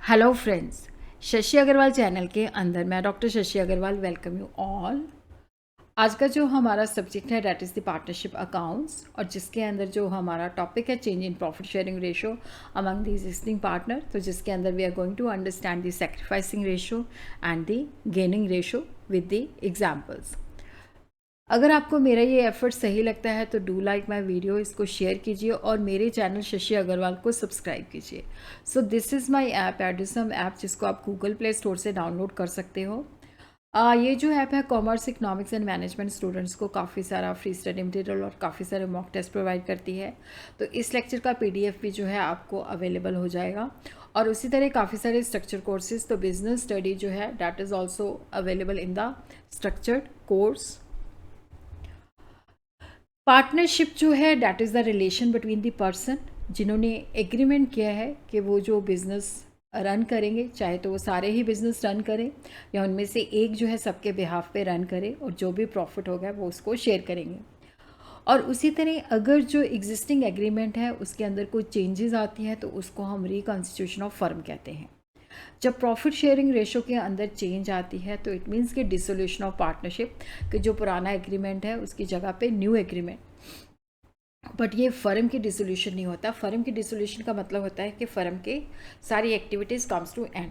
Hello friends, Shashi Agarwal channel के अंदर मैं doctor Shashi Agarwal welcome you all. आज का जो हमारा सब्जेक्ट है that is the partnership accounts, और जिसके अंदर जो हमारा टॉपिक है change in profit sharing ratio among the existing partner. तो जिसके अंदर we are going to understand the sacrificing ratio and the gaining ratio with the examples. अगर आपको मेरा ये एफर्ट सही लगता है तो डू लाइक माई वीडियो, इसको शेयर कीजिए और मेरे चैनल शशि अग्रवाल को सब्सक्राइब कीजिए। So this is my app Edusum app, जिसको आप गूगल प्ले स्टोर से डाउनलोड कर सकते हो। ये जो ऐप है commerce economics and management students को काफ़ी सारा फ्री स्टडी मटेरियल और काफ़ी सारे मॉक टेस्ट प्रोवाइड करती है। तो इस लेक्चर का PDF भी जो है आपको अवेलेबल हो जाएगा, और उसी तरह काफ़ी सारे स्ट्रक्चर कोर्सेज। तो बिजनेस स्टडी जो है that is also available in the structured course. Partnership जो है that is the relation between the person जिन्होंने एग्रीमेंट किया है कि वो जो बिज़नेस रन करेंगे, चाहे तो वो सारे ही बिज़नेस रन करें या उनमें से एक जो है सबके बिहाफ पे रन करे, और जो भी प्रॉफिट होगा वो उसको शेयर करेंगे। और उसी तरह अगर जो एग्जिस्टिंग एग्रीमेंट है उसके अंदर कोई चेंजेस आती हैं तो उसको हम रिकॉन्स्टिट्यूशन ऑफ फर्म कहते हैं। जब प्रॉफिट शेयरिंग रेशो के अंदर चेंज आती है तो इट मीन्स कि डिसोल्यूशन ऑफ पार्टनरशिप, कि जो पुराना एग्रीमेंट है उसकी जगह पे न्यू एग्रीमेंट। बट ये फर्म की डिसोल्यूशन नहीं होता। फर्म की डिसोल्यूशन का मतलब होता है कि फर्म के सारी एक्टिविटीज़ कम्स टू एंड।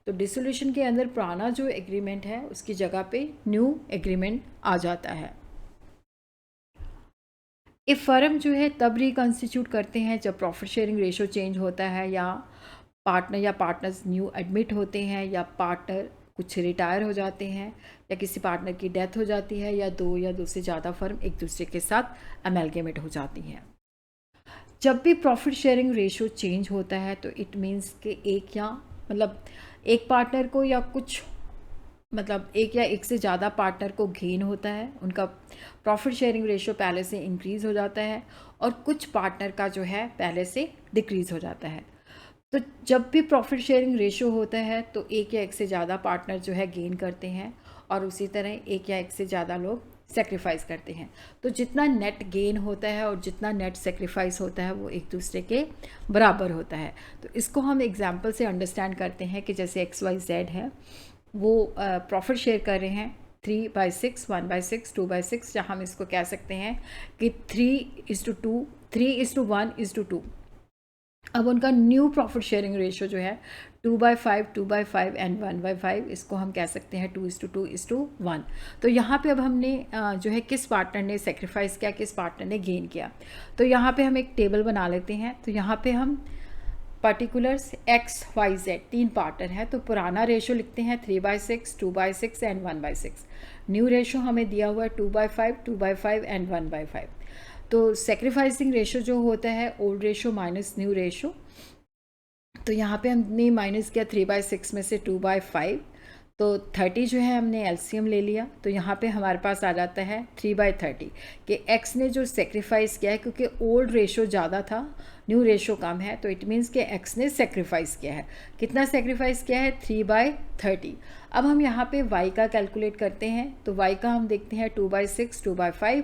तो डिसोल्यूशन के अंदर पुराना जो एग्रीमेंट है उसकी जगह पे न्यू एग्रीमेंट आ जाता है। ये फर्म जो है तब रिकॉन्स्टिट्यूट करते हैं जब प्रॉफिट शेयरिंग रेशो चेंज होता है, या पार्टनर्स न्यू एडमिट होते हैं, या पार्टनर कुछ रिटायर हो जाते हैं, या किसी पार्टनर की डेथ हो जाती है, या दो से ज़्यादा फर्म एक दूसरे के साथ अमेलगेमेट हो जाती हैं। जब भी प्रॉफिट शेयरिंग रेशो चेंज होता है तो इट मीन्स कि एक पार्टनर को या कुछ एक या एक से ज़्यादा पार्टनर को गेन होता है, उनका प्रॉफिट शेयरिंग रेशो पहले से इंक्रीज़ हो जाता है, और कुछ पार्टनर का जो है पहले से डिक्रीज़ हो जाता है। तो जब भी प्रॉफिट शेयरिंग रेशो होता है तो एक या एक से ज़्यादा पार्टनर जो है गेन करते हैं, और उसी तरह एक या एक से ज़्यादा लोग सेक्रीफाइस करते हैं। तो जितना नेट गेन होता है और जितना नेट सेक्रीफाइस होता है वो एक दूसरे के बराबर होता है। तो इसको हम एग्जांपल से अंडरस्टैंड करते हैं कि जैसे XYZ है, वो प्रॉफिट शेयर कर रहे हैं 3/6, 1/6, 2/6, जहाँ हम इसको कह सकते हैं कि 3:2, 3:1:2। अब उनका न्यू प्रॉफिट शेयरिंग रेशो जो है 2/5, 2/5 एंड 1/5, इसको हम कह सकते हैं 2:2:1। तो यहाँ पे अब हमने जो है किस पार्टनर ने सेक्रीफाइस किया, किस पार्टनर ने गेन किया। तो यहाँ पे हम एक टेबल बना लेते हैं। तो यहाँ पे हम पर्टिकुलर्स XYZ 3 पार्टनर है, तो पुराना रेशो लिखते हैं 3/6, 2/6 एंड 1/6। न्यू रेशो हमें दिया हुआ है 2/5, 2/5 एंड 1/5। तो सेक्रीफाइसिंग रेशो जो होता है old ratio minus new ratio. तो यहाँ पे हमने माइनस किया 3/6 में से 2/5, तो 30 जो है हमने LCM ले लिया। तो यहाँ पे हमारे पास आ जाता है 3/30 कि X ने जो सेक्रीफाइस किया है, क्योंकि ओल्ड रेशो ज़्यादा था न्यू रेशो कम है, तो इट मीन्स कि X ने सेक्रीफाइस किया है। कितना सेक्रीफाइस किया है? 3/30। अब हम यहाँ पे Y का कैलकुलेट करते हैं। तो Y का हम देखते हैं 2/6, 2/5,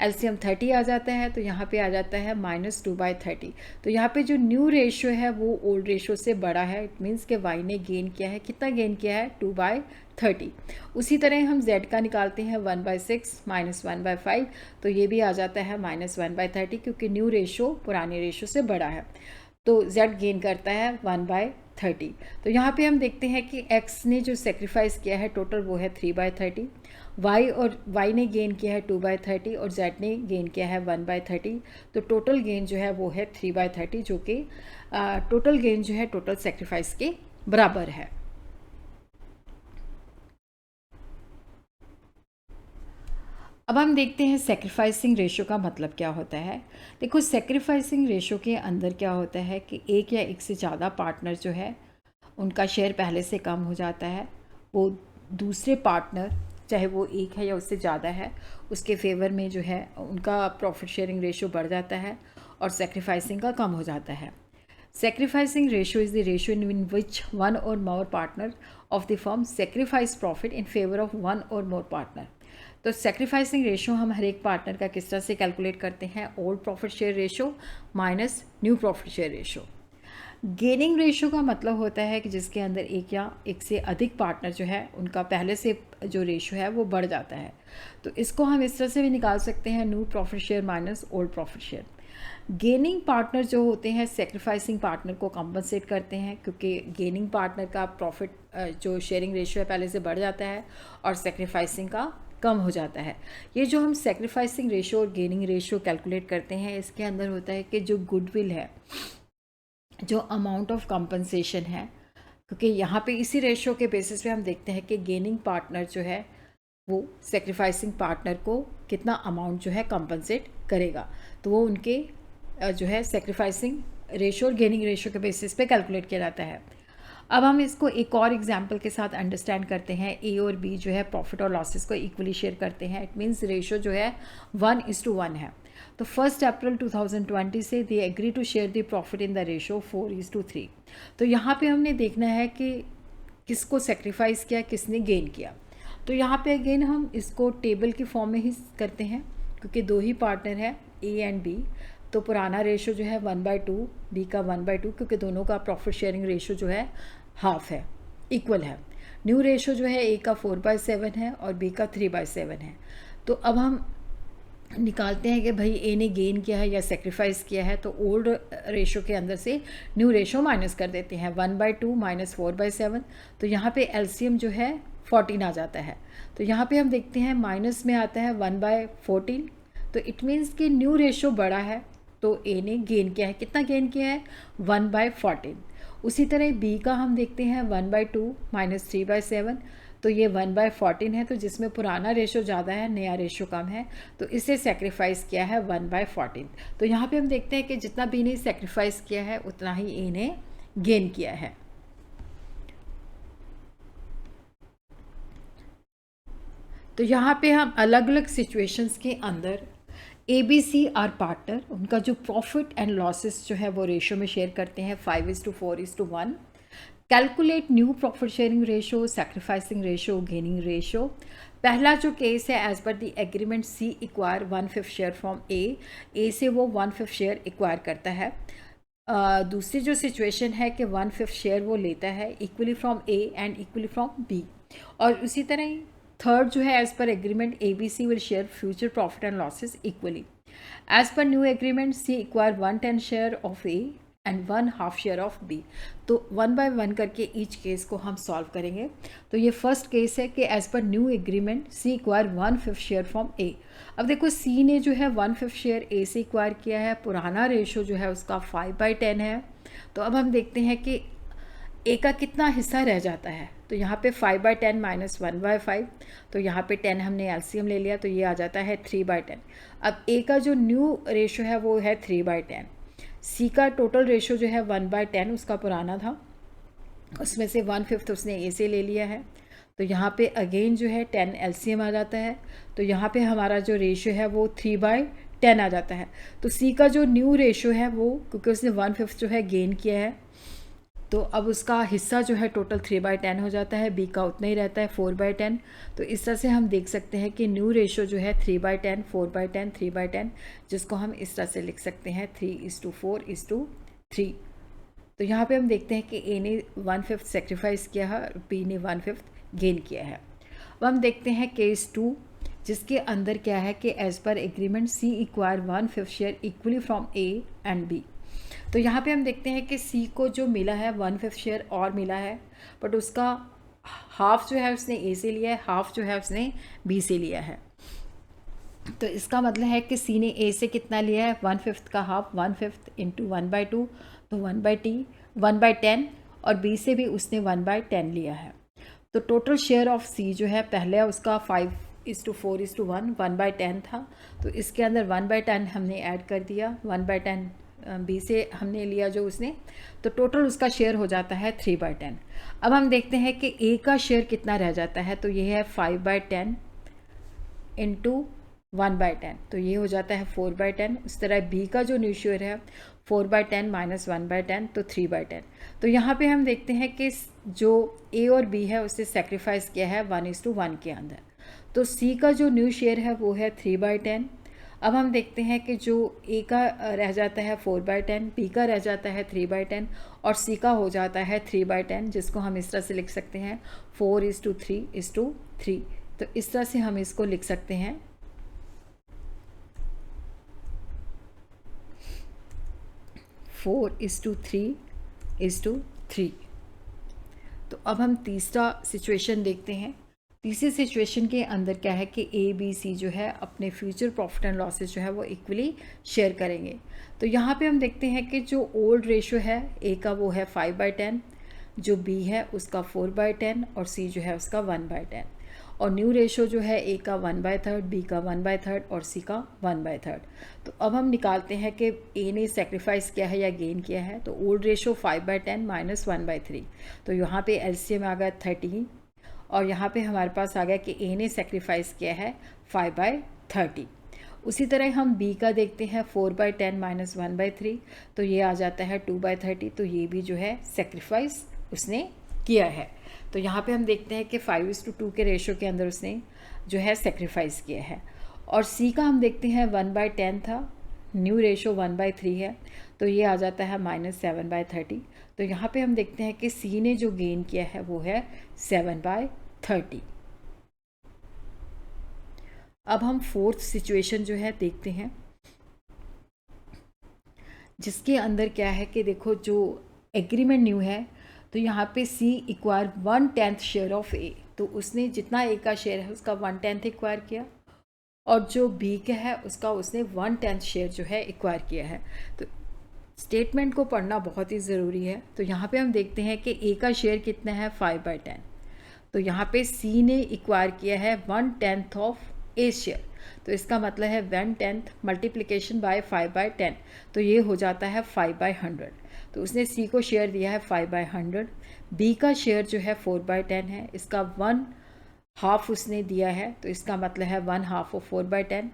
LCM 30 आ जाता है। तो यहाँ पे आ जाता है -2/30। तो यहाँ पे जो न्यू रेशो है वो ओल्ड रेशो से बड़ा है। इट मीन्स कि Y ने गेन किया है। कितना गेन किया है? 2/30। उसी तरह हम Z का निकालते हैं 1/6 -1/5। तो ये भी आ जाता है -1/30, क्योंकि न्यू रेशो पुराने रेशो से बड़ा है। तो Z गेन करता है 1/30। तो यहाँ पे हम देखते हैं कि X ने जो सेक्रीफाइस किया है टोटल वो है 3/30। Y ने गेन किया है 2/30 और Z ने गेन किया है 1/30। तो टोटल गेन जो है वो है 3/30, जो कि टोटल गेन जो है टोटल सेक्रीफाइस के बराबर है। अब हम देखते हैं सेक्रीफाइसिंग रेशो का मतलब क्या होता है। देखो, सेक्रीफाइसिंग रेशो के अंदर क्या होता है कि एक या एक से ज़्यादा पार्टनर जो है उनका शेयर पहले से कम हो जाता है। वो दूसरे पार्टनर, चाहे वो एक है या उससे ज़्यादा है, उसके फेवर में जो है उनका प्रॉफिट शेयरिंग रेशो बढ़ जाता है और सेक्रीफाइसिंग का कम हो जाता है। Sacrificing ratio is the ratio in which one or more partner of the firm sacrifice profit in favour of one or more partner. तो सेक्रीफाइसिंग रेशो हम हर एक पार्टनर का किस तरह से कैलकुलेट करते हैं? Old profit share ratio minus new profit share ratio. Gaining ratio का मतलब होता है कि जिसके अंदर एक या एक से अधिक पार्टनर जो है उनका पहले से जो रेशो है वो बढ़ जाता है। तो इसको हम इस तरह से भी निकाल सकते हैं, new profit share minus old profit share. Gaining partner जो होते हैं सेक्रीफाइसिंग पार्टनर को कंपनसेट करते हैं, क्योंकि गेनिंग पार्टनर का प्रॉफिट जो शेयरिंग रेशियो है पहले से बढ़ जाता है और सेक्रीफाइसिंग का कम हो जाता है। ये जो हम सेक्रीफाइसिंग रेशियो और गेनिंग रेशियो कैलकुलेट करते हैं, इसके अंदर होता है कि जो गुडविल है, जो अमाउंट ऑफ कंपनसेशन है, क्योंकि यहाँ पे इसी रेशियो के बेसिस पे हम देखते हैं कि गेनिंग पार्टनर जो है वो सेक्रीफाइसिंग पार्टनर को कितना अमाउंट जो है कंपनसेट करेगा। तो वो उनके जो है सेक्रीफाइसिंग रेशियो और गेनिंग रेशियो के बेसिस पे कैलकुलेट किया जाता है। अब हम इसको एक और एग्जांपल के साथ अंडरस्टैंड करते हैं। ए और बी जो है प्रॉफिट और लॉसेस को इक्वली शेयर करते हैं। इट मीन्स रेशियो जो है 1:1 है। तो 1 अप्रैल 2020 से they agree to share the profit in the ratio 4:3। तो यहाँ पे हमने देखना है कि किसको सेक्रीफाइस किया, किसने गेन किया। तो यहाँ पे अगेन हम इसको टेबल की फॉर्म में ही करते हैं, क्योंकि दो ही पार्टनर है ए एंड बी। तो पुराना रेशो जो है 1/2, बी का 1/2, क्योंकि दोनों का प्रॉफिट शेयरिंग रेशो जो है हाफ है, इक्वल है। न्यू रेशो जो है ए का 4/7 है और बी का 3/7 है। तो अब हम निकालते हैं कि भाई ए ने गेन किया है या सेक्रीफाइस किया है, तो ओल्ड रेशो के अंदर से न्यू रेशो माइनस कर देते हैं। 1/2 माइनस 4/7, तो यहाँ पे एलसीएम जो है 14 आ जाता है। तो यहाँ पे हम देखते हैं माइनस में आता है 1/14। तो इट मीन्स कि न्यू रेशो बड़ा है, तो ए ने गेन किया है। कितना गेन किया है? 1/14। उसी तरह बी का हम देखते हैं 1/2 माइनस 3/7, तो ये 1/14 है। तो जिसमें पुराना रेशो ज़्यादा है, नया रेशो कम है, तो इसे सेक्रीफाइस किया है 1/14। तो यहाँ पे हम देखते हैं कि जितना बी ने सेक्रीफाइस किया है उतना ही ए ने गेन किया है। तो यहाँ पे हम अलग अलग सिचुएशंस के अंदर ABC आर पार्टनर, उनका जो प्रॉफिट एंड लॉसेस जो है वो रेशो में शेयर करते हैं 5:4:1। Calculate new profit sharing ratio, sacrificing ratio, gaining ratio. पहला जो केस है, as per the agreement C acquire 1/5 share from A से वो 1/5 शेयर एक्वायर करता है। दूसरी जो सिचुएशन है कि 1/5 शेयर वो लेता है equally from A and equally from B. और उसी तरह ही थर्ड जो है, as per agreement ABC will share future profit and losses equally. As per new agreement C acquire 1/10 share of A and 1/2 share of B. तो 1 by 1 करके each case को हम सॉल्व करेंगे। तो ये फर्स्ट केस है कि as per new agreement C acquire 1/5 share from A. अब देखो सी ने जो है 1/5 शेयर ए से एक्वायर किया है, पुराना रेशो जो है उसका 5/10 है। तो अब हम देखते हैं कि ए का कितना हिस्सा रह जाता है। तो यहाँ पे 5/10 माइनस 1/5, तो यहाँ पे 10 हमने एलसीएम ले लिया, तो ये आ जाता है 3/10। अब ए का जो न्यू रेशो है वो है 3/10। सी का टोटल रेशो जो है 1/10 उसका पुराना था, उसमें से 1/5 उसने ए से ले लिया है। तो यहाँ पे अगेन जो है 10 एलसीएम आ जाता है। तो यहाँ पे हमारा जो रेशो है वो 3/10 आ जाता है। तो सी का जो न्यू रेशो है वो, क्योंकि उसने 1/5 जो है गेन किया है, तो अब उसका हिस्सा जो है टोटल 3/10 हो जाता है। बी का उतना ही रहता है 4/10। तो इस तरह से हम देख सकते हैं कि न्यू रेशो जो है 3/10, 4/10, 3/10, जिसको हम इस तरह से लिख सकते हैं 3:4:3। तो यहाँ पे हम देखते हैं कि ए ने 1/5 सेक्रीफाइस किया है और बी ने 1/5 गेन किया है। अब हम देखते हैं केस 2, जिसके अंदर क्या है कि as per agreement C acquire 1/5 share equally from A and B. तो यहाँ पे हम देखते हैं कि सी को जो मिला है 1/5 शेयर और मिला है, बट उसका हाफ जो है उसने ए से लिया है, हाफ जो है उसने बी से लिया है। तो इसका मतलब है कि सी ने ए से कितना लिया है? 1/5 का हाफ, 1/5 इंटू 1/2, तो 1/10, और बी से भी उसने 1/10 लिया है। तो टोटल शेयर ऑफ सी जो है, पहले उसका 5:4:1 1/10 था, तो इसके अंदर 1/10 हमने ऐड कर दिया, 1/10 बी से हमने लिया जो उसने, तो टोटल उसका शेयर हो जाता है 3/10। अब हम देखते हैं कि ए का शेयर कितना रह जाता है। तो ये है 5/10 इंटू 1/10, तो ये हो जाता है 4/10। उस तरह बी का जो न्यू शेयर है 4/10 माइनस 1/10, तो 3/10। तो यहाँ पे हम देखते हैं कि जो ए और बी है उससे सेक्रीफाइस किया है 1:1 के अंदर। तो सी का जो न्यू शेयर है वो है 3/10। अब हम देखते हैं कि जो ए का रह जाता है 4/10, बी का रह जाता है 3/10 और सी का हो जाता है 3/10, जिसको हम इस तरह से लिख सकते हैं 4:3:3। तो इस तरह से हम इसको लिख सकते हैं 4:3:3। तो अब हम तीसरा सिचुएशन देखते हैं। तीसरी सिचुएशन के अंदर क्या है कि ए बी सी जो है अपने फ्यूचर प्रॉफिट एंड लॉसेस जो है वो इक्वली शेयर करेंगे। तो यहाँ पे हम देखते हैं कि जो ओल्ड रेशो है ए का वो है 5/10, जो बी है उसका 4/10 और सी जो है उसका 1/10, और न्यू रेशो जो है ए का 1/3, बी का 1/3 और सी का 1/3। तो अब हम निकालते हैं कि ए ने सेक्रीफाइस किया है या गेन किया है। तो ओल्ड रेशो 5/10 माइनस 1/3, तो यहाँ पे एलसीएम आ गया 13, और यहाँ पे हमारे पास आ गया कि ए ने सेक्रीफाइस किया है 5/30। उसी तरह हम बी का देखते हैं 4/10 माइनस 1/3, तो ये आ जाता है 2/30। तो ये भी जो है सेक्रीफाइस उसने किया है। तो यहाँ पे हम देखते हैं कि 5:2 के रेशो के अंदर उसने जो है सेक्रीफाइस किया है। और सी का हम देखते हैं 1/10 था, न्यू रेशो 1/3 है, तो ये आ जाता है -7/30। तो यहाँ पे हम देखते हैं कि सी ने जो गेन किया है वो है 7/30। अब हम फोर्थ सिचुएशन जो है देखते हैं, जिसके अंदर क्या है कि देखो जो एग्रीमेंट न्यू है, तो यहाँ पे सी इक्वायर 1/10 शेयर ऑफ ए। तो उसने जितना ए का शेयर है उसका 1/10 इक्वायर किया, और जो बी का है उसका उसने 1/10 शेयर जो है इक्वायर किया है। तो स्टेटमेंट को पढ़ना बहुत ही ज़रूरी है। तो यहाँ पे हम देखते हैं कि ए का शेयर कितना है 5/10, तो यहाँ पे सी ने इक्वायर किया है 1/10 ऑफ ए शेयर। तो इसका मतलब है 1/10 मल्टीप्लिकेशन बाय 5/10, तो ये हो जाता है 5/100। तो उसने सी को शेयर दिया है 5/100। बी का शेयर जो है 4/10 है, इसका 1/2 उसने दिया है, तो इसका मतलब है 1/2 ऑफ 4/10,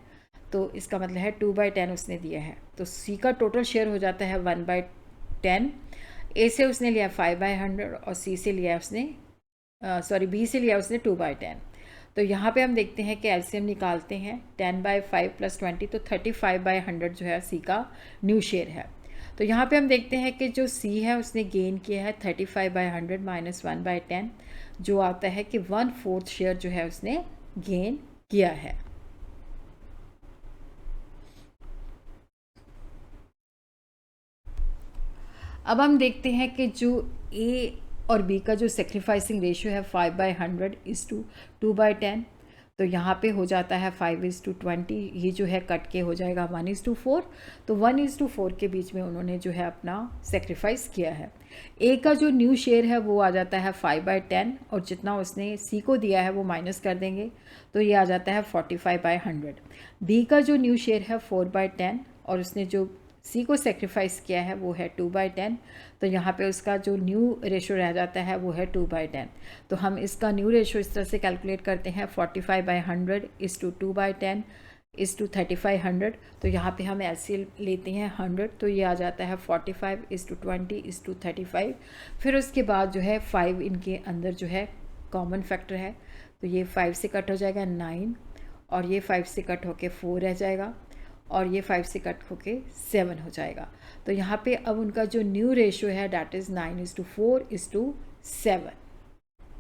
तो इसका मतलब है 2/10 उसने दिया है। तो सी का टोटल शेयर हो जाता है 1/10। ए से उसने लिया 5/100 और सी से लिया उसने बी से लिया उसने 2/10। तो यहाँ पे हम देखते हैं कि एलसीएम निकालते हैं 10/5 + 20, तो 35/100 जो है सी का न्यू शेयर है। तो यहाँ पे हम देखते हैं कि जो सी है उसने गेन किया है 35/100 माइनस 1/10, जो आता है कि 1/4 शेयर जो है उसने गेन किया है। अब हम देखते हैं कि जो ए और बी का जो सेक्रीफाइसिंग रेशियो है 5/100:2/10, तो यहाँ पे हो जाता है 5:20, ये जो है कट के हो जाएगा 1:4। तो 1:4 के बीच में उन्होंने जो है अपना सेक्रीफाइस किया है। ए का जो न्यू शेयर है वो आ जाता है 5/10, और जितना उसने सी को दिया है वो माइनस कर देंगे, तो ये आ जाता है 45/100। बी का जो न्यू शेयर है 4/10, और उसने जो सी को सेक्रीफाइस किया है वो है 2/10, तो यहाँ पे उसका जो न्यू रेशो रह जाता है वो है 2/10। तो हम इसका न्यू रेशो इस तरह से कैलकुलेट करते हैं 45/100:2/10:3500। तो यहाँ पे हम एलसीएम लेते हैं 100, तो ये आ जाता है 45:20:35। फिर उसके बाद जो है 5 इनके अंदर जो है कॉमन फैक्टर है, तो ये 5 से कट हो जाएगा 9, और ये 5 से कट होके 4 रह जाएगा, और ये 5 से कट होके 7 हो जाएगा। तो यहाँ पे अब उनका जो न्यू रेशो है डैट इज़ 9:4:7।